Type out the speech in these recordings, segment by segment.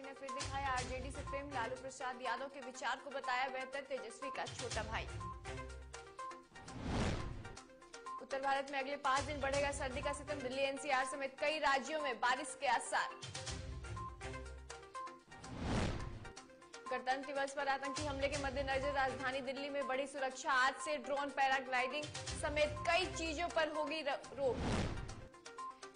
ने फिर दिखाया आरजेडी से प्रेम। लालू प्रसाद यादव के विचार को बताया बेहतर, तेजस्वी का छोटा भाई। उत्तर भारत में अगले 5 दिन बढ़ेगा सर्दी का सितम। दिल्ली एनसीआर समेत कई राज्यों में बारिश के आसार। गणतंत्र दिवस पर आतंकी हमले के मद्देनजर राजधानी दिल्ली में बड़ी सुरक्षा। आज से ड्रोन, पैराग्लाइडिंग समेत कई चीजों पर होगी रोक।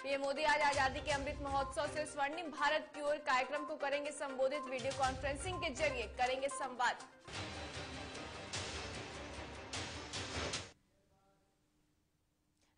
पीएम मोदी आज आजादी के अमृत महोत्सव से स्वर्णिम भारत की ओर कार्यक्रम को करेंगे संबोधित। वीडियो कॉन्फ्रेंसिंग के जरिए करेंगे संवाद।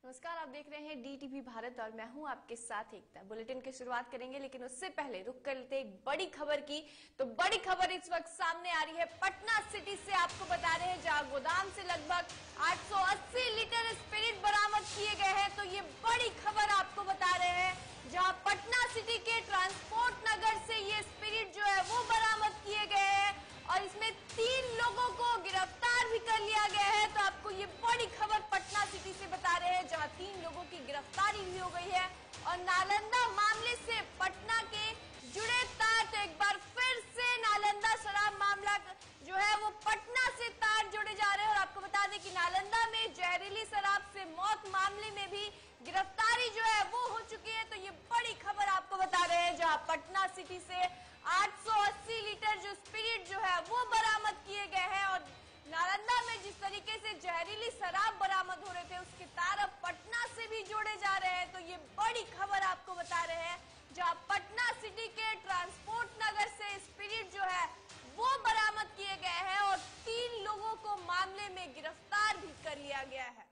नमस्कार, आप देख रहे हैं डीटीवी भारत और मैं हूं आपके साथ एकता। बुलेटिन की शुरुआत करेंगे, लेकिन उससे पहले रुक कर लेते एक बड़ी खबर की। तो बड़ी खबर इस वक्त सामने आ रही है पटना सिटी से। आपको बता रहे हैं जहां गोदाम से लगभग 880 लीटर स्पिरिट बरामद किए गए हैं। तो ये बड़ी खबर आपको बता रहे हैं जहां पटना सिटी के ट्रांसपोर्ट नगर से ये स्पिरिट जो है वो बरामद किए गए हैं और इसमें 3 लोगों को गिरफ्तार भी कर लिया गया है। तो आपको ये बड़ी खबर पटना सिटी से बता रहे हैं जहां 3 लोगों की गिरफ्तारी भी हो गई है। और नालंदा मामले से पटना के जुड़े तार, तो एक बार फिर से नालंदा शराब मामला जो है वो पटना से तार जुड़े जा रहे हैं। और आपको बता दें कि नालंदा में जहरीली शराब से मौत मामले में भी गिरफ्तारी जो है वो हो चुकी है। तो ये बड़ी खबर आपको बता रहे हैं जहां पटना सिटी से 880 लीटर जो स्पिरिट जो है वो बरामद किए गए हैं। और नालंदा में जिस तरीके से जहरीली शराब बरामद हो रहे थे उसके तार अब पटना से भी जोड़े जा रहे हैं। तो ये बड़ी खबर आपको बता रहे हैं जहां पटना सिटी के ट्रांसपोर्ट नगर से स्पिरिट जो है वो बरामद किए गए हैं और 3 लोगों को मामले में गिरफ्तार भी कर लिया गया है।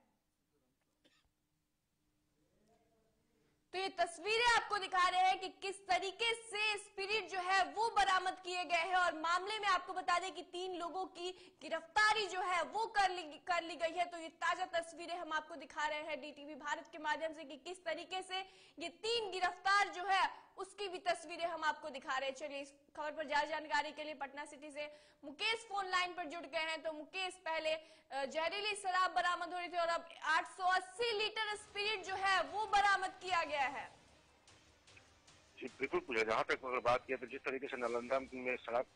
तो ये तस्वीरें आपको दिखा रहे हैं कि किस तरीके से स्पिरिट जो है वो बरामद किए गए हैं। और मामले में आपको बता दें कि 3 लोगों की गिरफ्तारी जो है वो कर ली गई है। तो ये ताजा तस्वीरें हम आपको दिखा रहे हैं डीटीवी भारत के माध्यम से कि किस तरीके से ये 3 गिरफ्तार जो है उसकी भी तस्वीरें हम आपको दिखा रहे हैं। चलिए इस खबर पर ज्यादा जानकारी के लिए पटना सिटी से मुकेश फोन लाइन पर जुड़ गए हैं। तो मुकेश, पहले जहरीली शराब बरामद हो रही थी और अब 880 लीटर स्पिरिट जो है वो बरामद किया गया है। जी बिल्कुल पूछा। जहाँ तक अगर बात किया तो जिस तरीके से नालंदा में शराब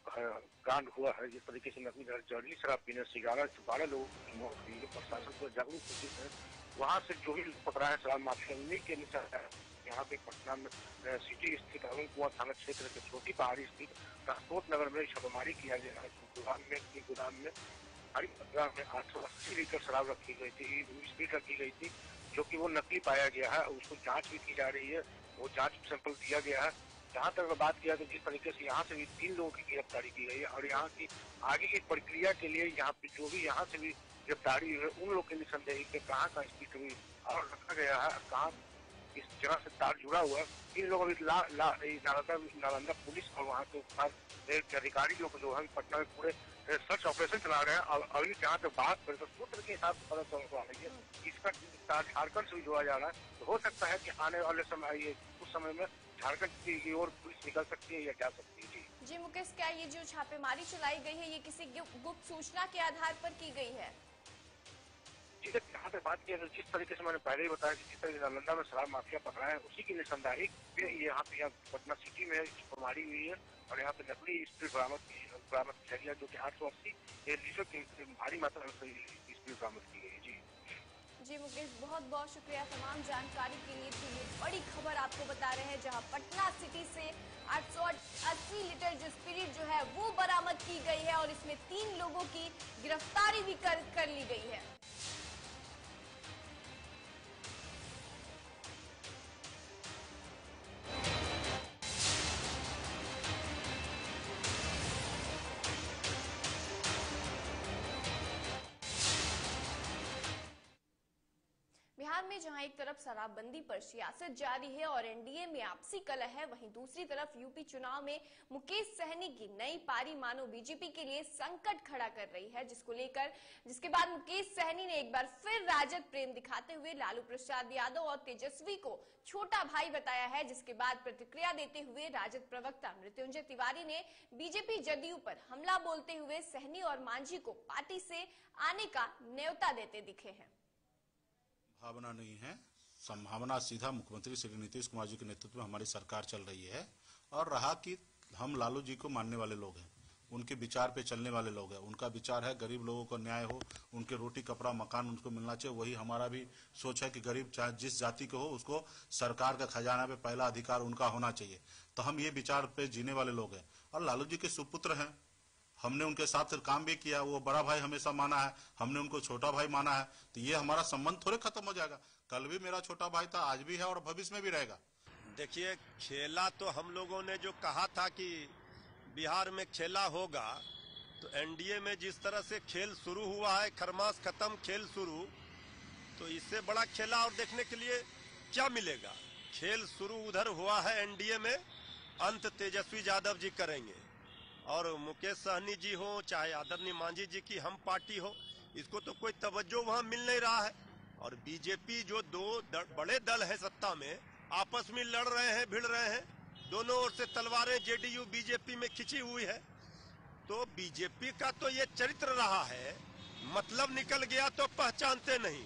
कांड हुआ है, जिस तरीके से नकली जहरीली शराब पीने से 11 से 12 लोगों की मौत हुई है, प्रशासन को जागरूक कोशिश है। वहाँ से जो भी पकड़ा है शराब माफिया, उन्हीं के अनुसार यहाँ पे पटना में सिटी स्थित अरुण कुआं थाना क्षेत्र के छोटी पहाड़ी स्थित ट्रांसपोर्ट नगर में छापेमारी किया गया है। गोदाम में भारी मात्रा में 880 लीटर शराब रखी गई थी, स्पीड रखी गई थी, जो कि वो नकली पाया गया है। उसको जांच भी की जा रही है, वो जांच सैंपल दिया गया है। जहाँ तक बात किया तो जिस तरीके से यहाँ से भी 3 लोगों की गिरफ्तारी की गई है और यहाँ की आगे की प्रक्रिया के लिए यहाँ पे जो भी यहाँ से भी गिरफ्तारी हुई उन लोग के निसंदेही पे कहाँ का स्पीड और रखा गया है, कहाँ इस जगह से तार जुड़ा हुआ है। 3 लोग अभी नालंदा पुलिस और वहाँ के अधिकारी लोग जो है पटना में पूरे सर्च ऑपरेशन चला रहे हैं। और अभी जहाँ तक बात करें तो सूत्र के हिसाब से पता चल रही है इसका तार झारखंड से भी जोड़ा जा रहा है। तो हो सकता है कि आने वाले समय कुछ समय में झारखंड की ओर पुलिस निकल सकती है या जा सकती है। जी मुकेश, क्या ये जो छापेमारी चलाई गई है ये किसी गुप्त सूचना के आधार पर की गई है? यहाँ पे बात किया तो जिस तरीके से मैंने पहले ही बताया कि जिस तरीके से नालंदा में शराब माफिया पकड़ा है उसी की निशानदाही यहाँ पे पटना सिटी में छापेमारी हुई है और यहाँ पे नकली स्पीड बरामद किया गया, जो कि 880 लीटर की भारी मात्रा में स्पीड बरामद की गई। जी मुकेश, बहुत बहुत शुक्रिया तमाम जानकारी के लिए। तो ये बड़ी खबर आपको बता रहे हैं जहां पटना सिटी से 880 लीटर जो स्पिरिट जो है वो बरामद की गई है और इसमें 3 लोगों की गिरफ्तारी भी कर ली गई है। बिहार में जहां एक तरफ शराबबंदी पर सियासत जारी है और एनडीए में आपसी कलह है, वहीं दूसरी तरफ यूपी चुनाव में मुकेश सहनी की नई पारी मानो बीजेपी के लिए संकट खड़ा कर रही है, जिसके बाद मुकेश सहनी ने एक बार फिर राजद प्रेम दिखाते हुए लालू प्रसाद यादव और तेजस्वी को छोटा भाई बताया है। जिसके बाद प्रतिक्रिया देते हुए राजद प्रवक्ता मृत्युंजय तिवारी ने बीजेपी जदयू पर हमला बोलते हुए सहनी और मांझी को पार्टी से आने का न्योता देते दिखे हैं। भावना नहीं है, संभावना सीधा मुख्यमंत्री श्री नीतीश कुमार जी के नेतृत्व में हमारी सरकार चल रही है। और रहा कि हम लालू जी को मानने वाले लोग हैं, उनके विचार पे चलने वाले लोग हैं। उनका विचार है गरीब लोगों को न्याय हो, उनके रोटी कपड़ा मकान उनको मिलना चाहिए। वही हमारा भी सोच है कि गरीब चाहे जिस जाति के हो उसको सरकार का खजाना पे पहला अधिकार उनका होना चाहिए। तो हम ये विचार पे जीने वाले लोग हैं और लालू जी के सुपुत्र हैं। हमने उनके साथ काम भी किया, वो बड़ा भाई हमेशा माना है, हमने उनको छोटा भाई माना है। तो ये हमारा संबंध थोड़े खत्म हो जाएगा। कल भी मेरा छोटा भाई था, आज भी है और भविष्य में भी रहेगा। देखिए, खेला तो हम लोगों ने जो कहा था कि बिहार में खेला होगा, तो एनडीए में जिस तरह से खेल शुरू हुआ है, खरमास खत्म खेल शुरू, तो इससे बड़ा खेला और देखने के लिए क्या मिलेगा। खेल शुरू उधर हुआ है एनडीए में, अंत तेजस्वी यादव जी करेंगे। और मुकेश सहनी जी हो चाहे आदरणीय मांझी जी की हम पार्टी हो, इसको तो कोई तवज्जो वहां मिल नहीं रहा है। और बीजेपी जो दो बड़े दल है सत्ता में, आपस में लड़ रहे हैं, भिड़ रहे हैं, दोनों ओर से तलवारें जेडीयू बीजेपी में खिंची हुई है। तो बीजेपी का तो ये चरित्र रहा है, मतलब निकल गया तो पहचानते नहीं।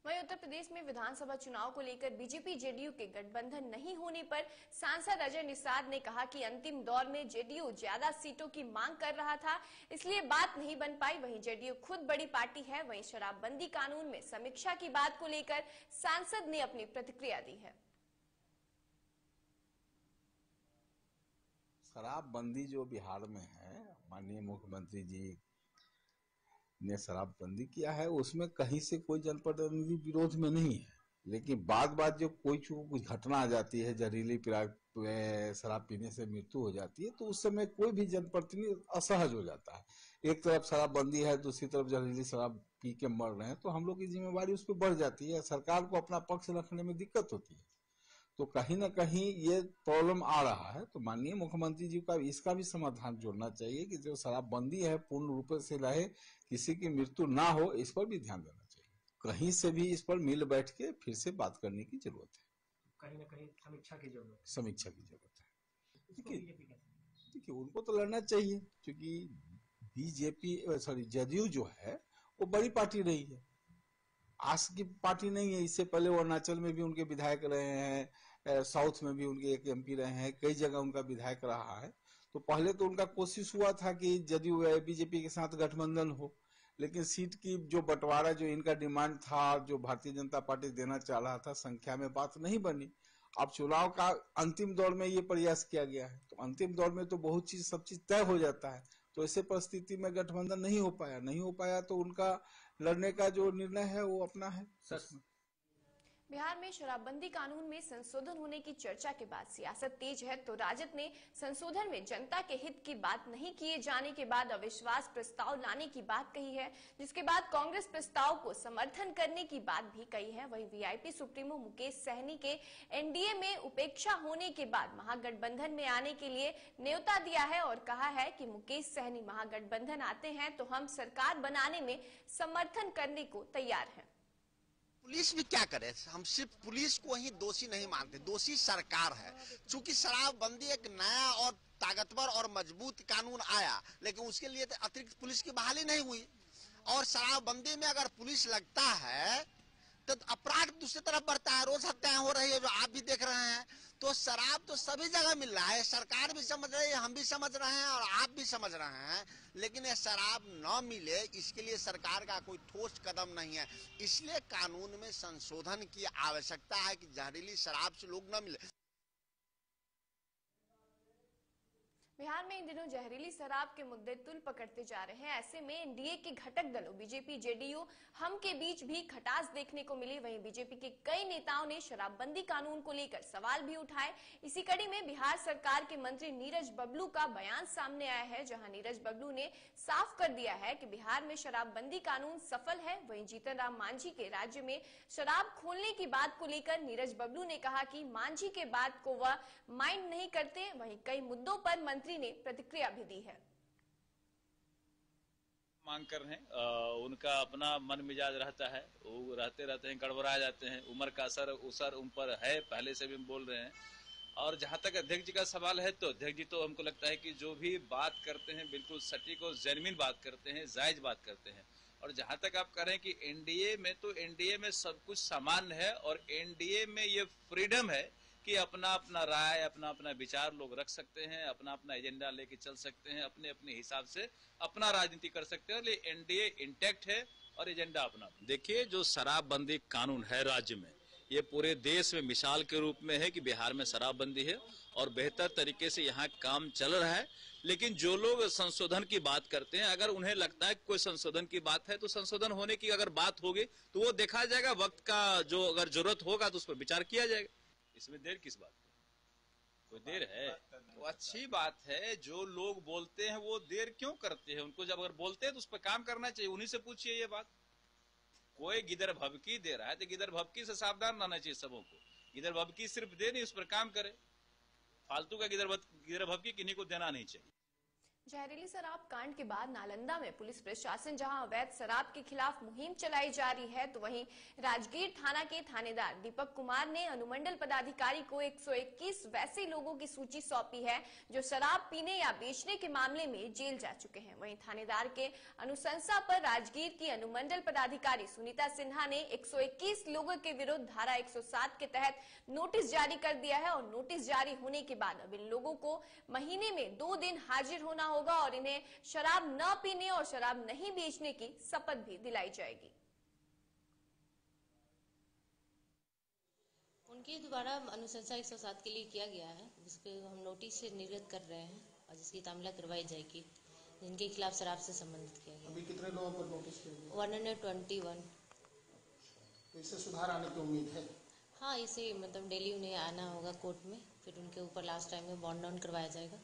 वहीं उत्तर प्रदेश में विधानसभा चुनाव को लेकर बीजेपी जेडीयू के गठबंधन नहीं होने पर सांसद अजय निषाद ने कहा कि अंतिम दौर में जेडीयू ज्यादा सीटों की मांग कर रहा था, इसलिए बात नहीं बन पाई। वहीं जेडीयू खुद बड़ी पार्टी है। वहीं शराबबंदी कानून में समीक्षा की बात को लेकर सांसद ने अपनी प्रतिक्रिया दी है। शराबबंदी जो बिहार में है, माननीय मुख्यमंत्री जी ने शराबबंदी किया है, उसमें कहीं से कोई जनप्रतिनिधि विरोध में नहीं है। लेकिन बाद जो कुछ घटना आ जाती है, जहरीली शराब पीने से मृत्यु हो जाती है, तो उस समय कोई भी जनप्रतिनिधि असहज हो जाता है। एक तरफ शराबबंदी है, दूसरी तरफ जहरीली शराब पी के मर रहे हैं, तो हम लोग की जिम्मेवारी उस पर बढ़ जाती है। सरकार को अपना पक्ष रखने में दिक्कत होती है। तो कहीं ना कहीं ये प्रॉब्लम आ रहा है। तो माननीय मुख्यमंत्री जी का इसका भी समाधान जोड़ना चाहिए कि जो शराबबंदी है पूर्ण रूप से रहे, किसी की मृत्यु ना हो, इस पर भी ध्यान देना चाहिए। कहीं से भी इस पर मिल बैठ के फिर से बात करने की जरूरत है। कहीं ना कहीं समीक्षा की जरूरत है। देखिए, उनको तो लड़ना चाहिए, क्योंकि जेडीयू जो है वो बड़ी पार्टी रही है, आज की पार्टी नहीं है। इससे पहले वो अरुणाचल में भी उनके विधायक रहे हैं, साउथ में भी उनके एक एमपी रहे हैं, कई जगह उनका विधायक रहा है। तो पहले तो उनका कोशिश हुआ था कि जदयू बीजेपी के साथ गठबंधन हो, लेकिन सीट की जो बंटवारा जो इनका डिमांड था, जो भारतीय जनता पार्टी देना चाह रहा था, संख्या में बात नहीं बनी। अब चुनाव का अंतिम दौर में ये प्रयास किया गया है, तो अंतिम दौर में तो सब चीज तय हो जाता है। तो ऐसे परिस्थिति में गठबंधन नहीं हो पाया तो उनका लड़ने का जो निर्णय है वो अपना है। बिहार में शराबबंदी कानून में संशोधन होने की चर्चा के बाद सियासत तेज है। तो राजद ने संशोधन में जनता के हित की बात नहीं किए जाने के बाद अविश्वास प्रस्ताव लाने की बात कही है, जिसके बाद कांग्रेस प्रस्ताव को समर्थन करने की बात भी कही है। वहीं वीआईपी सुप्रीमो मुकेश सहनी के एनडीए में उपेक्षा होने के बाद महागठबंधन में आने के लिए न्योता दिया है और कहा है कि मुकेश सहनी महागठबंधन आते हैं तो हम सरकार बनाने में समर्थन करने को तैयार हैं। पुलिस भी क्या करे, हम सिर्फ पुलिस को ही दोषी नहीं मानते, दोषी सरकार है। चूंकि शराबबंदी एक नया और ताकतवर और मजबूत कानून आया, लेकिन उसके लिए तो अतिरिक्त पुलिस की बहाली नहीं हुई। और शराबबंदी में अगर पुलिस लगता है तो अपराध दूसरी तरफ बढ़ता है, रोज हत्याएं हो रही है जो आप भी देख रहे हैं। तो शराब तो सभी जगह मिल रहा है, सरकार भी समझ रही है, हम भी समझ रहे हैं और आप भी समझ रहे हैं। लेकिन ये शराब न मिले, इसके लिए सरकार का कोई ठोस कदम नहीं है। इसलिए कानून में संशोधन की आवश्यकता है कि जहरीली शराब से लोग न मिले। बिहार में इन दिनों जहरीली शराब के मुद्दे तुल पकड़ते जा रहे हैं। ऐसे में एनडीए के घटक दलों बीजेपी जेडीयू हम के बीच भी खटास देखने को मिली। वहीं बीजेपी के कई नेताओं ने शराबबंदी कानून को लेकर सवाल भी उठाए। इसी कड़ी में बिहार सरकार के मंत्री नीरज बबलू का बयान सामने आया है, जहां नीरज बबलू ने साफ कर दिया है कि बिहार में शराबबंदी कानून सफल है। वहीं जीतन राम मांझी के राज्य में शराब खोलने की बात को लेकर नीरज बबलू ने कहा कि मांझी के बात को वह माइंड नहीं करते। वहीं कई मुद्दों पर मंत्री ने प्रतिक्रिया भी दी है। मांग कर रहे हैं, उनका अपना मन मिजाज रहता है, वो रहते हैं गड़बड़ा जाते हैं। उम्र का असर उन पर है, पहले से भी हम बोल रहे हैं। और जहां तक अध्यक्ष जी का सवाल है, तो अध्यक्ष जी तो हमको लगता है कि जो भी बात करते हैं बिल्कुल सटीक और जेन्युइन बात करते हैं, जायज बात करते हैं। और जहां तक आप कह रहे हैं कि एनडीए में, तो एनडीए में सब कुछ सामान्य है और एनडीए में ये फ्रीडम है कि अपना अपना राय, अपना अपना विचार लोग रख सकते हैं, अपना अपना एजेंडा लेके चल सकते हैं, अपने अपने हिसाब से अपना राजनीति कर सकते हैं। लेकिन एनडीए इंटैक्ट है और एजेंडा अपना। देखिए, जो शराबबंदी कानून है राज्य में, ये पूरे देश में मिसाल के रूप में है कि बिहार में शराबबंदी है और बेहतर तरीके से यहाँ काम चल रहा है। लेकिन जो लोग संशोधन की बात करते हैं, अगर उन्हें लगता है कि कोई संशोधन की बात है, तो संशोधन होने की अगर बात होगी तो वो देखा जाएगा। वक्त का जो अगर जरूरत होगा तो उस पर विचार किया जाएगा। इसमें देर किस बात की? कोई देर है तो अच्छी बात है। जो लोग बोलते हैं वो देर क्यों करते हैं? उनको जब अगर बोलते हैं तो उस पर काम करना चाहिए। उन्हीं से पूछिए ये बात। कोई गिदर भभकी दे रहा है तो गिदर भभकी से सावधान रहना चाहिए सबों को। गिदर भभकी सिर्फ दे नहीं, उस पर काम करे। फालतू का गिदर भभकी किन्हीं को देना नहीं चाहिए। जहरीली शराब कांड के बाद नालंदा में पुलिस प्रशासन जहां अवैध शराब के खिलाफ मुहिम चलाई जा रही है, तो वहीं राजगीर थाना के थानेदार दीपक कुमार ने अनुमंडल पदाधिकारी को 121 वैसे लोगों की सूची सौंपी है जो शराब पीने या बेचने के मामले में जेल जा चुके हैं। वहीं थानेदार के अनुशंसा पर राजगीर की अनुमंडल पदाधिकारी सुनीता सिन्हा ने 121 लोगों के विरुद्ध धारा 107 के तहत नोटिस जारी कर दिया है और नोटिस जारी होने के बाद अब इन लोगों को महीने में 2 दिन हाजिर होना होगा और इन्हें शराब न पीने और शराब नहीं बेचने की शपथ भी दिलाई जाएगी। उनके द्वारा अनुशंसा 107 के लिए किया गया है, जिसको हम नोटिस से निर्गत कर रहे हैं और जिसकी तामीला करवाई जाएगी, जिनके खिलाफ शराब से संबंधित किया गया। अभी कितने लोगों पर नोटिस किया गया? 121। तो इससे सुधार आने की उम्मीद है? हाँ, इसे मतलब डेली उन्हें आना होगा कोर्ट में, फिर उनके ऊपर लास्ट टाइम में बॉन्ड डाउन करवाया जाएगा।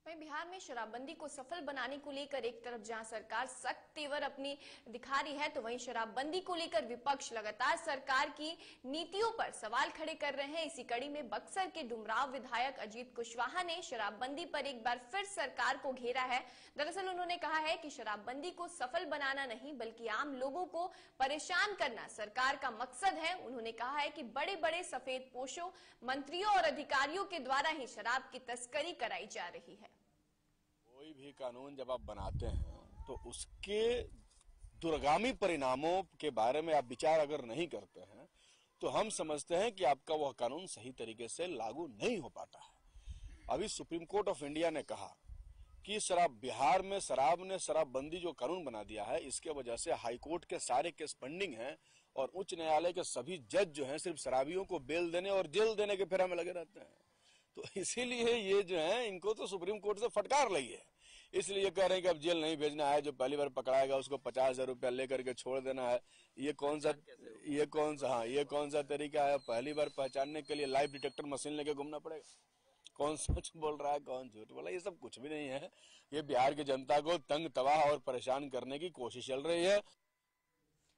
वहीं बिहार में शराबबंदी को सफल बनाने को लेकर एक तरफ जहां सरकार सख्त तेवर अपनी दिखा रही है, तो वहीं शराबबंदी को लेकर विपक्ष लगातार सरकार की नीतियों पर सवाल खड़े कर रहे हैं। इसी कड़ी में बक्सर के डुमराव विधायक अजीत कुशवाहा ने शराबबंदी पर एक बार फिर सरकार को घेरा है। दरअसल उन्होंने कहा है कि शराबबंदी को सफल बनाना नहीं बल्कि आम लोगों को परेशान करना सरकार का मकसद है। उन्होंने कहा है कि बड़े बड़े सफेद पोशों मंत्रियों और अधिकारियों के द्वारा ही शराब की तस्करी कराई जा रही है। कोई भी कानून जब आप बनाते हैं तो उसके दूरगामी परिणामों के बारे में आप विचार अगर नहीं करते हैं तो हम समझते हैं कि आपका वह कानून सही तरीके से लागू नहीं हो पाता है। अभी सुप्रीम कोर्ट ऑफ इंडिया ने कहा कि बिहार में शराबबंदी जो कानून बना दिया है, इसके वजह से हाई कोर्ट के सारे केस पेंडिंग हैं और उच्च न्यायालय के सभी जज जो हैं सिर्फ शराबियों को बेल देने और जेल देने के फेरा में लगे रहते हैं। तो इसीलिए ये जो है इनको तो सुप्रीम कोर्ट से फटकार लगी है, इसलिए कह रहे हैं कि अब जेल नहीं भेजना है, जो पहली बार पकड़ाएगा उसको 50,000 रुपया लेकर के छोड़ देना है। ये कौन सा तरीका है? पहली बार पहचानने के लिए लाइव डिटेक्टर मशीन लेके घूमना पड़ेगा। कौन सच बोल रहा है, कौन झूठ बोल रहा है, ये सब कुछ भी नहीं है। ये बिहार की जनता को तंग तबाह और परेशान करने की कोशिश चल रही है।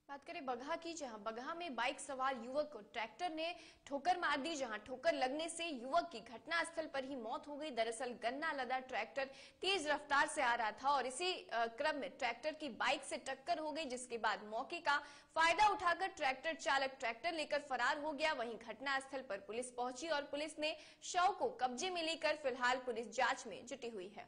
बात करें बगहा की, जहां बगहा में बाइक सवार युवक को ट्रैक्टर ने ठोकर मार दी, जहां ठोकर लगने से युवक की घटनास्थल पर ही मौत हो गई। दरअसल गन्ना लदा ट्रैक्टर तेज रफ्तार से आ रहा था और इसी क्रम में ट्रैक्टर की बाइक से टक्कर हो गई, जिसके बाद मौके का फायदा उठाकर ट्रैक्टर चालक ट्रैक्टर लेकर फरार हो गया। वहीं घटनास्थल पर पुलिस पहुंची और पुलिस ने शव को कब्जे में लेकर फिलहाल पुलिस जांच में जुटी हुई है।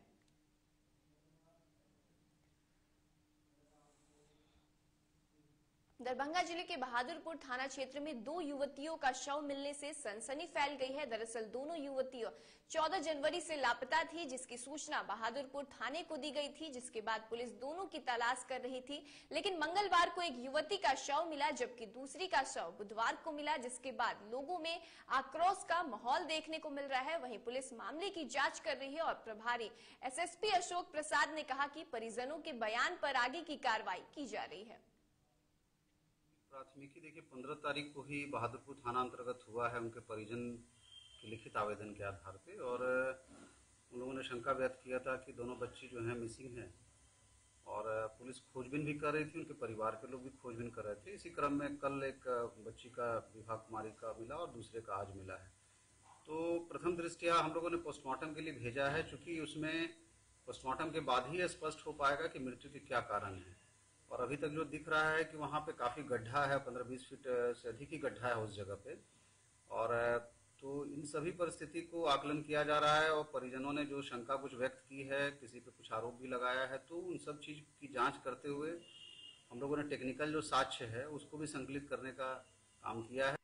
दरभंगा जिले के बहादुरपुर थाना क्षेत्र में 2 युवतियों का शव मिलने से सनसनी फैल गई है। दरअसल दोनों युवतियां 14 जनवरी से लापता थी, जिसकी सूचना बहादुरपुर थाने को दी गई थी, जिसके बाद पुलिस दोनों की तलाश कर रही थी। लेकिन मंगलवार को एक युवती का शव मिला, जबकि दूसरी का शव बुधवार को मिला, जिसके बाद लोगों में आक्रोश का माहौल देखने को मिल रहा है। वहीं पुलिस मामले की जांच कर रही है और प्रभारी एसएसपी अशोक प्रसाद ने कहा कि परिजनों के बयान पर आगे की कार्रवाई की जा रही है। प्राथमिकी देखिए 15 तारीख को ही बहादुरपुर थाना अंतर्गत हुआ है उनके परिजन के लिखित आवेदन के आधार पे, और उन लोगों ने शंका व्यक्त किया था कि दोनों बच्ची जो हैं मिसिंग हैं और पुलिस खोजबीन भी कर रही थी, उनके परिवार के लोग भी खोजबीन कर रहे थे। इसी क्रम में कल एक बच्ची का विभा कुमारी का मिला और दूसरे का आज मिला है। तो प्रथम दृष्टया हम लोगों ने पोस्टमार्टम के लिए भेजा है, चूँकि उसमें पोस्टमार्टम के बाद ही स्पष्ट हो पाएगा कि मृत्यु के क्या कारण है। और अभी तक जो दिख रहा है कि वहाँ पे काफ़ी गड्ढा है, 15-20 फीट से अधिक ही गड्ढा है उस जगह पे, और तो इन सभी परिस्थिति को आकलन किया जा रहा है। और परिजनों ने जो शंका कुछ व्यक्त की है, किसी पे कुछ आरोप भी लगाया है, तो उन सब चीज़ की जांच करते हुए हम लोगों ने टेक्निकल जो साक्ष्य है उसको भी संकलित करने का काम किया है।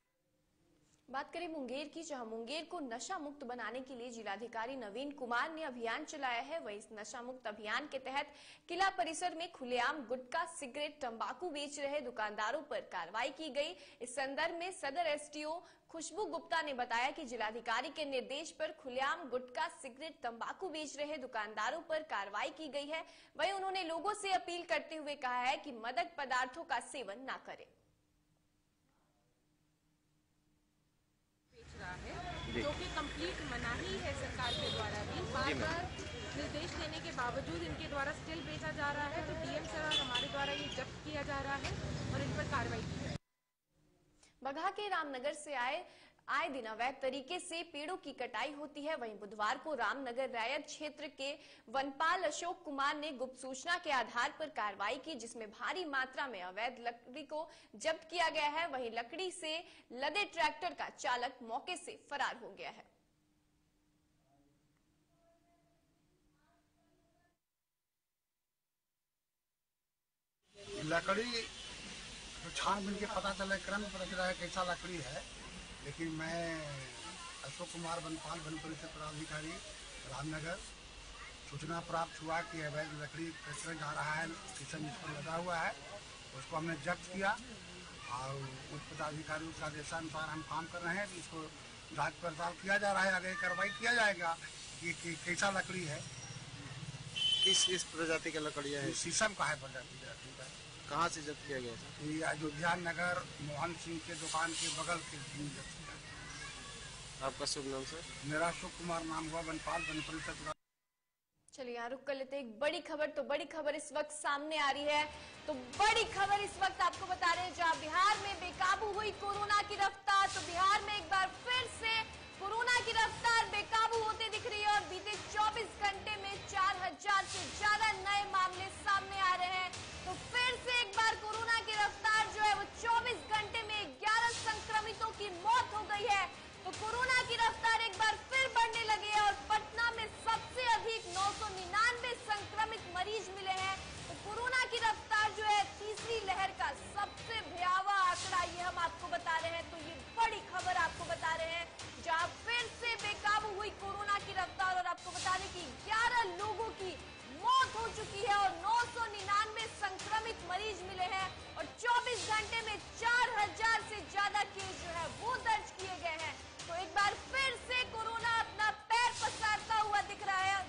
बात करें मुंगेर की, जहां मुंगेर को नशा मुक्त बनाने के लिए जिलाधिकारी नवीन कुमार ने अभियान चलाया है। वहीं इस नशा मुक्त अभियान के तहत किला परिसर में खुलेआम गुटखा, सिगरेट, तंबाकू बेच रहे दुकानदारों पर कार्रवाई की गई। इस संदर्भ में सदर एसडीओ खुशबू गुप्ता ने बताया कि जिलाधिकारी के निर्देश पर खुलेआम गुटखा, सिगरेट, तंबाकू बेच रहे दुकानदारों पर कार्रवाई की गई है। वहीं उन्होंने लोगों से अपील करते हुए कहा है कि मादक पदार्थों का सेवन न करें। जो कि कंप्लीट मनाही है सरकार के द्वारा भी, बार बार निर्देश देने के बावजूद इनके द्वारा स्टिल बेचा जा रहा है। तो डीएम सर और हमारे द्वारा ये जब्त किया जा रहा है और इन पर कार्रवाई की जाए। बगहा के रामनगर से आए दिन अवैध तरीके से पेड़ों की कटाई होती है। वहीं बुधवार को रामनगर रायत क्षेत्र के वनपाल अशोक कुमार ने गुप्त सूचना के आधार पर कार्रवाई की, जिसमें भारी मात्रा में अवैध लकड़ी को जब्त किया गया है। वहीं लकड़ी से लदे ट्रैक्टर का चालक मौके से फरार हो गया है। लकड़ी तो छानबीन के पता चला, क्रम पता चला है कैसा लकड़ी है, लेकिन मैं अशोक कुमार वनपाल वन परिषद पदाधिकारी रामनगर, सूचना प्राप्त हुआ कि अवैध लकड़ी ट्रैक्टर जा रहा है, स्टेशन इस पर लगा हुआ है, उसको हमने जब्त किया और उच्च पदाधिकारियों के आदेशानुसार हम काम कर रहे हैं। इसको जांच पड़ताल किया जा रहा है, आगे कार्रवाई किया जाएगा कि कैसा लकड़ी है, किस प्रजाति का लकड़ियाँ है? शीशम का है प्रजाति। कहाँ से जब्त किया गया था? ये अयोध्या नगर मोहन सिंह के दुकान के बगल के जब्त किया। आपका शुभ नाम सर? मेरा अशोक कुमार नाम हुआ, वनपाल वन परिषद। चलिए यहाँ रुक कर लेते हैं एक बड़ी खबर। तो बड़ी खबर इस वक्त सामने आ रही है। तो बड़ी खबर इस वक्त आपको बता रहे हैं, जहाँ बिहार में बेकाबू हुई कोरोना की रफ्तार। तो बिहार में एक बार फिर से कोरोना की रफ्तार बेकाबू होते दिख रही है और बीते 24 घंटे में 4000 से ज्यादा नए मामले सामने आ रहे हैं। तो फिर से एक बार कोरोना की रफ्तार जो है वो 24 घंटे में 11 संक्रमितों की मौत हो गई है। तो कोरोना की रफ्तार एक बार फिर बढ़ने लगी है और पटना में सबसे अधिक 999 संक्रमित मरीज मिले हैं। तो कोरोना की रफ्तार जो है तीसरी लहर का सबसे भयावह आंकड़ा ये हम आपको बता रहे हैं। तो ये बड़ी खबर आपको बता रहे हैं, जहां फिर से बेकाबू हुई कोरोना की रफ्तार। और आपको बता दें कि 11 लोगों की मौत हो चुकी है और 999 संक्रमित मरीज मिले हैं और 24 घंटे में 4000 से ज्यादा केस जो है वो दर्ज किए गए हैं। तो एक बार फिर से कोरोना अपना पैर पसारता हुआ दिख रहा है।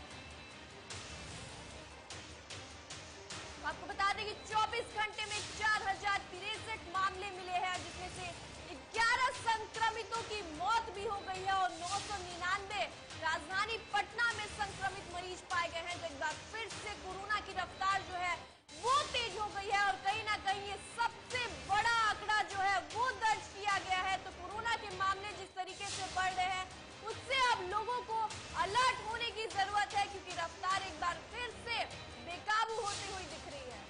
आपको बता दें कि 24 घंटे में 4063 मामले मिले हैं, जिसमें से 11 संक्रमितों की मौत भी हो गई है और 999 राजधानी पटना में संक्रमित मरीज पाए गए हैं। तो एक बार फिर से कोरोना की रफ्तार जो है वो तेज हो गई है और कहीं ना कहीं ये सबसे बड़ा आंकड़ा जो है वो दर्ज किया गया है। तो कोरोना के मामले जिस तरीके से बढ़ रहे हैं उससे अब लोगों को अलर्ट होने की जरूरत है, क्योंकि रफ्तार एक बार फिर से बेकाबू होती हुई दिख रही है।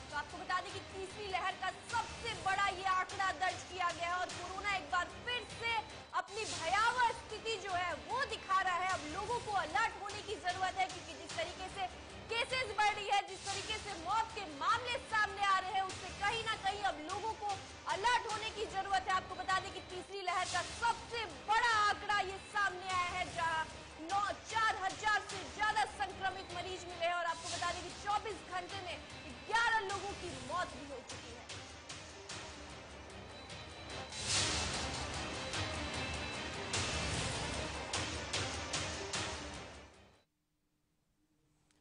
तो आपको बता दें कि तीसरी लहर का सबसे बड़ा ये आंकड़ा दर्ज किया गया है और कोरोना एक बार फिर से अपनी भयावह स्थिति जो है वो दिखा रहा है। अब लोगों को अलर्ट होने की जरूरत है, क्योंकि जिस तरीके से केसेस बढ़ रही है, जिस तरीके से मौत के मामले सामने आ रहे हैं, उससे कहीं ना कहीं अब लोगों को अलर्ट होने की जरूरत है। आपको बता दें कि तीसरी लहर का सबसे बड़ा आंकड़ा ये सामने आया है, जहां 4000 से ज्यादा संक्रमित मरीज मिले हैं और आपको बता दें कि 24 घंटे में 11 लोगों की मौत भी हो चुकी है।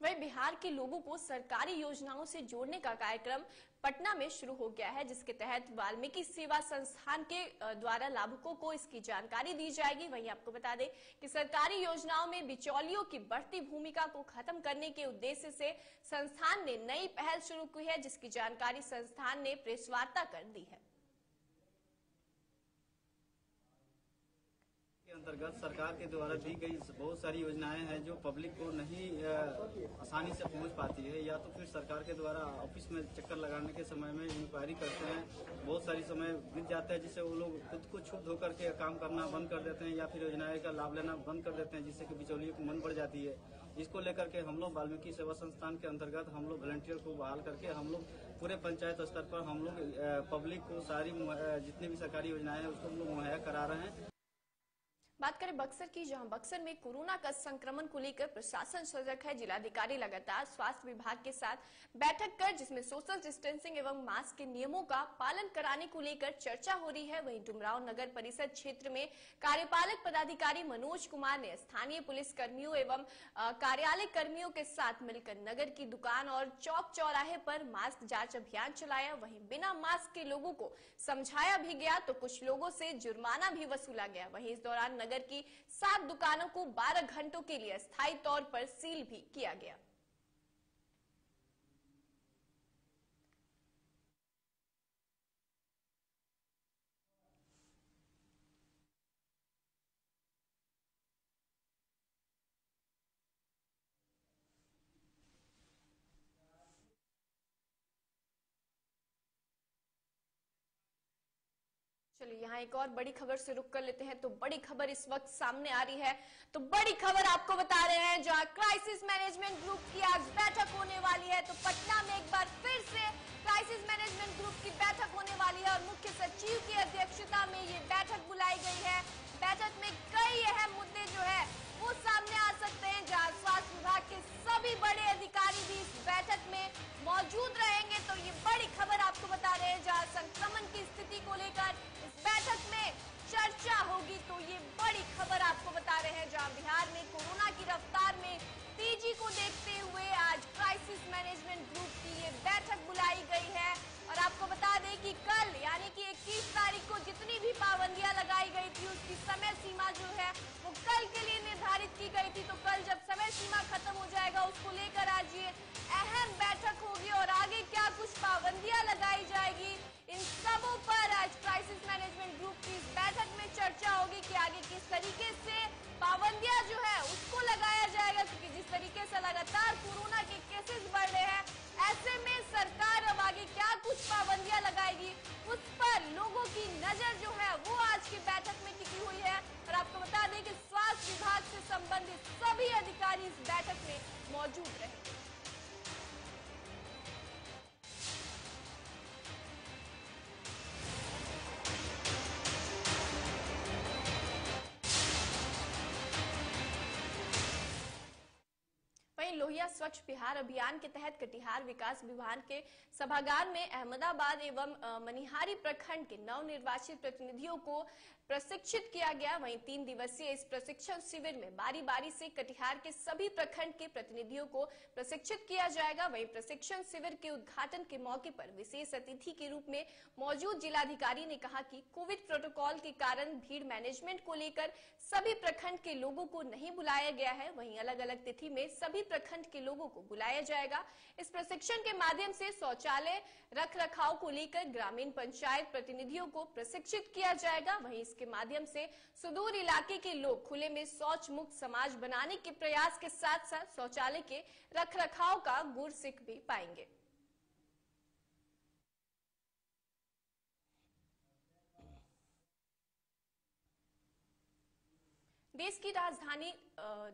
वहीं बिहार के लोगों को सरकारी योजनाओं से जोड़ने का कार्यक्रम पटना में शुरू हो गया है, जिसके तहत वाल्मीकि सेवा संस्थान के द्वारा लाभुकों को इसकी जानकारी दी जाएगी। वहीं आपको बता दें कि सरकारी योजनाओं में बिचौलियों की बढ़ती भूमिका को खत्म करने के उद्देश्य से संस्थान ने नई पहल शुरू की है, जिसकी जानकारी संस्थान ने प्रेस वार्ता कर दी है। अंतर्गत सरकार के द्वारा दी गई बहुत सारी योजनाएं हैं जो पब्लिक को नहीं आसानी से पहुंच पाती है, या तो फिर सरकार के द्वारा ऑफिस में चक्कर लगाने के समय में इंक्वायरी करते हैं, बहुत सारी समय बीत जाता है, जिससे वो लोग खुद को क्षुब्ध होकर के काम करना बंद कर देते हैं या फिर योजनाएं का लाभ लेना बंद कर देते हैं, जिससे कि बिचौलियों की मन बढ़ जाती है। इसको लेकर के हम लोग वाल्मीकि सेवा संस्थान के अंतर्गत हम लोग वॉलंटियर को बहाल करके हम लोग पूरे पंचायत स्तर पर हम लोग पब्लिक को सारी जितनी भी सरकारी योजनाएं हैं उसको हम लोग मुहैया करा रहे हैं। बात करें बक्सर की, जहां बक्सर में कोरोना का संक्रमण को लेकर प्रशासन सजग है। जिलाधिकारी लगातार स्वास्थ्य विभाग के साथ बैठक कर जिसमें सोशल डिस्टेंसिंग एवं मास्क के नियमों का पालन कराने को लेकर चर्चा हो रही है। वहीं डुमरांव नगर परिषद क्षेत्र में कार्यपालक पदाधिकारी मनोज कुमार ने स्थानीय पुलिस कर्मियों एवं कार्यालय कर्मियों के साथ मिलकर नगर की दुकान और चौक चौराहे पर मास्क जांच अभियान चलाया। वहीं बिना मास्क के लोगों को समझाया भी गया तो कुछ लोगों से जुर्माना भी वसूला गया। वहीं इस दौरान नगर की 7 दुकानों को 12 घंटों के लिए अस्थायी तौर पर सील भी किया गया। चलिए यहाँ एक और बड़ी खबर से रुक कर लेते हैं। तो बड़ी खबर इस वक्त सामने आ रही है। तो बड़ी खबर आपको बता रहे हैं, जहां क्राइसिस मैनेजमेंट ग्रुप की आज बैठक होने वाली है। तो पटना में एक बार फिर से क्राइसिस मैनेजमेंट ग्रुप की बैठक होने वाली है और मुख्य सचिव की अध्यक्षता में ये बैठक बुलाई गई है। बैठक में कई अहम मुद्दे जो है वो सामने आ सकते हैं, जहां स्वास्थ्य विभाग के सभी बड़े अधिकारी भी इस बैठक में मौजूद रहेंगे। तो ये बड़ी खबर आपको बता रहे हैं, जहां संक्रमण की स्थिति को लेकर इस बैठक में चर्चा होगी। तो ये बड़ी खबर आपको बता रहे हैं, जहां बिहार में कोरोना की रफ्तार में तेजी को देखते हुए आज क्राइसिस मैनेजमेंट ग्रुप की ये बैठक बुलाई गई है। और आपको बता दें कि कल यानी कि 21 तारीख को जितनी भी पाबंदियां लगाई गई थी उसकी समय सीमा जो है वो कल के लिए निर्धारित की गई थी। तो कल जब समय सीमा खत्म हो जाएगा उसको लेकर आज ये अहम बैठक होगी और आगे क्या कुछ पाबंदियां लगाई जाएगी, इन सबों पर आज क्राइसिस मैनेजमेंट ग्रुप की इस बैठक में चर्चा होगी कि आगे किस तरीके से पाबंदियां जो है उसको लगाया जाएगा। क्योंकि जिस तरीके से लगातार कोरोना के केसेस बढ़ रहे हैं, ऐसे में सरकार अब आगे क्या कुछ पाबंदियां लगाएगी उस पर लोगों की नजर जो है वो आज की बैठक में टिकी हुई है। और आपको बता दें कि स्वास्थ्य विभाग से संबंधित सभी अधिकारी इस बैठक में मौजूद रहेंगे। वहीं लोहिया स्वच्छ बिहार अभियान के तहत कटिहार विकास विभाग के सभागार में अहमदाबाद एवं मनिहारी प्रखंड के नवनिर्वाचित प्रतिनिधियों को प्रशिक्षित किया गया। वहीं 3 दिवसीय इस प्रशिक्षण शिविर में बारी बारी से कटिहार के सभी प्रखंड के प्रतिनिधियों को प्रशिक्षित किया जाएगा। वहीं प्रशिक्षण शिविर के उद्घाटन के मौके पर विशेष अतिथि के रूप में मौजूद जिलाधिकारी ने कहा कि कोविड प्रोटोकॉल के कारण भीड़ मैनेजमेंट को लेकर सभी प्रखंड के लोगों को नहीं बुलाया गया है। वहीं अलग अलग तिथि में सभी प्रखंड के लोगों को बुलाया जाएगा। इस प्रशिक्षण के माध्यम से शौचालय रख रखाव को लेकर ग्रामीण पंचायत प्रतिनिधियों को प्रशिक्षित किया जाएगा। वहीं इसके माध्यम से सुदूर इलाके के लोग खुले में शौच मुक्त समाज बनाने के प्रयास के साथ साथ शौचालय के रख रखाव का गुर सीख भी पाएंगे। देश की राजधानी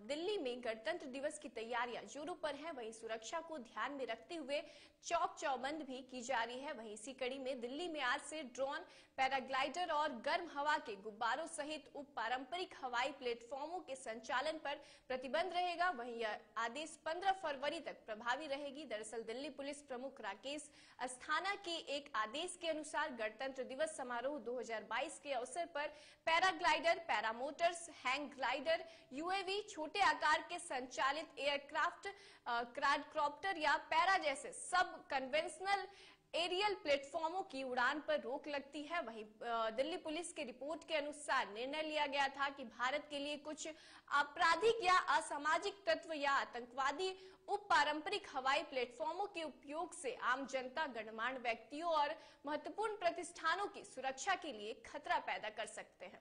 दिल्ली में गणतंत्र दिवस की तैयारियां जोरों पर हैं। वहीं सुरक्षा को ध्यान में रखते हुए चौक चौबंद भी की जा रही है। वहीं इसी कड़ी में दिल्ली में आज से ड्रोन, पैराग्लाइडर और गर्म हवा के गुब्बारों सहित उप पारंपरिक हवाई प्लेटफॉर्मों के संचालन पर प्रतिबंध रहेगा। वहीं यह आदेश 15 फरवरी तक प्रभावी रहेगी। दरअसल दिल्ली पुलिस प्रमुख राकेश अस्थाना के एक आदेश के अनुसार गणतंत्र दिवस समारोह 2022 के अवसर पर paraglider, paramotors, hang glider, UAV, छोटे आकार के संचालित एयरक्राफ्ट, क्वाड्रॉप्टर या पैरा जैसे सब कन्वेंशनल एरियल प्लेटफॉर्मों की उड़ान पर रोक लगती है। वहीं दिल्ली पुलिस की रिपोर्ट के अनुसार निर्णय लिया गया था कि भारत के लिए कुछ आपराधिक या असामाजिक तत्व या आतंकवादी उप पारंपरिक हवाई प्लेटफॉर्मों के उपयोग से आम जनता, गणमान्य व्यक्तियों और महत्वपूर्ण प्रतिष्ठानों की सुरक्षा के लिए खतरा पैदा कर सकते हैं।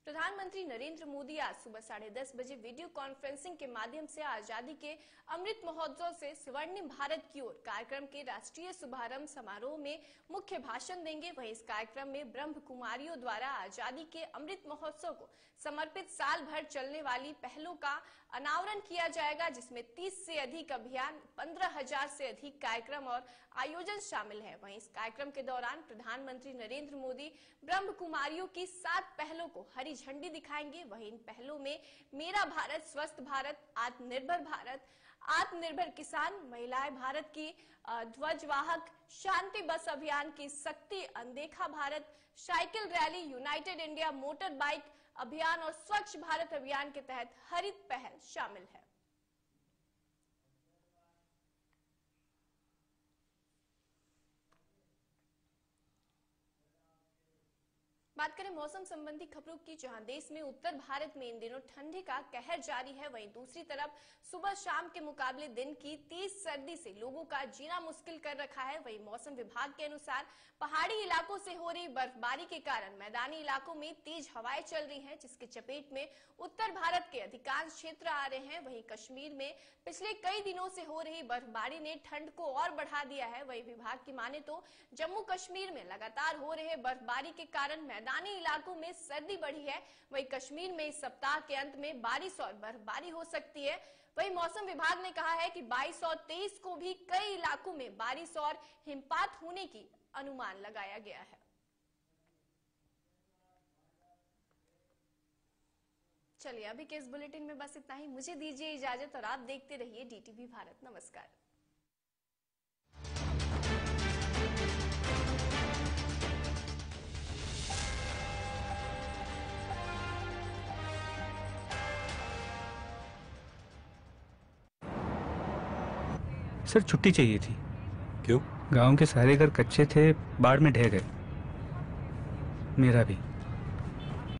प्रधानमंत्री नरेंद्र मोदी आज सुबह 10:30 बजे वीडियो कॉन्फ्रेंसिंग के माध्यम से आजादी के अमृत महोत्सव से स्वर्णिम भारत की ओर कार्यक्रम के राष्ट्रीय शुभारंभ समारोह में मुख्य भाषण देंगे। वहीं इस कार्यक्रम में ब्रह्म कुमारियों द्वारा आजादी के अमृत महोत्सव को समर्पित साल भर चलने वाली पहलों का अनावरण किया जाएगा, जिसमें 30 से अधिक अभियान, 15,000 से अधिक कार्यक्रम और आयोजन शामिल है। वहीं इस कार्यक्रम के दौरान प्रधानमंत्री नरेंद्र मोदी ब्रह्म कुमारियों की 7 पहलों को हरी झंडी दिखाएंगे। वहीं इन पहलों में मेरा भारत, स्वस्थ भारत, आत्मनिर्भर भारत, आत्मनिर्भर किसान, महिलाएं भारत की ध्वजवाहक, शांति बस अभियान की शक्ति, अनदेखा Bharat, cycle rally, United India motor bike अभियान और स्वच्छ भारत अभियान के तहत हरित पहल शामिल है। बात करें मौसम संबंधी खबरों की, जहां देश में उत्तर भारत में इन दिनों ठंडी का कहर जारी है। वहीं दूसरी तरफ सुबह शाम के मुकाबले दिन की तेज सर्दी से लोगों का जीना मुश्किल कर रखा है। वहीं मौसम विभाग के अनुसार पहाड़ी इलाकों से हो रही बर्फबारी के कारण मैदानी इलाकों में तेज हवाएं चल रही हैं, जिसके चपेट में उत्तर भारत के अधिकांश क्षेत्र आ रहे हैं। वहीं कश्मीर में पिछले कई दिनों से हो रही बर्फबारी ने ठंड को और बढ़ा दिया है। वहीं विभाग की माने तो जम्मू कश्मीर में लगातार हो रहे बर्फबारी के कारण मैदानी इलाकों में सर्दी बढ़ी है। वहीं कश्मीर में इस सप्ताह के अंत में बारिश और बर्फबारी हो सकती है। वहीं मौसम विभाग ने कहा है कि 22 और 23 को भी कई इलाकों में बारिश और हिमपात होने की अनुमान लगाया गया है। चलिए अभी के इस बुलेटिन में बस इतना ही। मुझे दीजिए इजाजत और आप देखते रहिए DTV भारत। नमस्कार। सर छुट्टी चाहिए थी। क्यों? गांव के सारे घर कच्चे थे, बाढ़ में ढह गए। मेरा भी।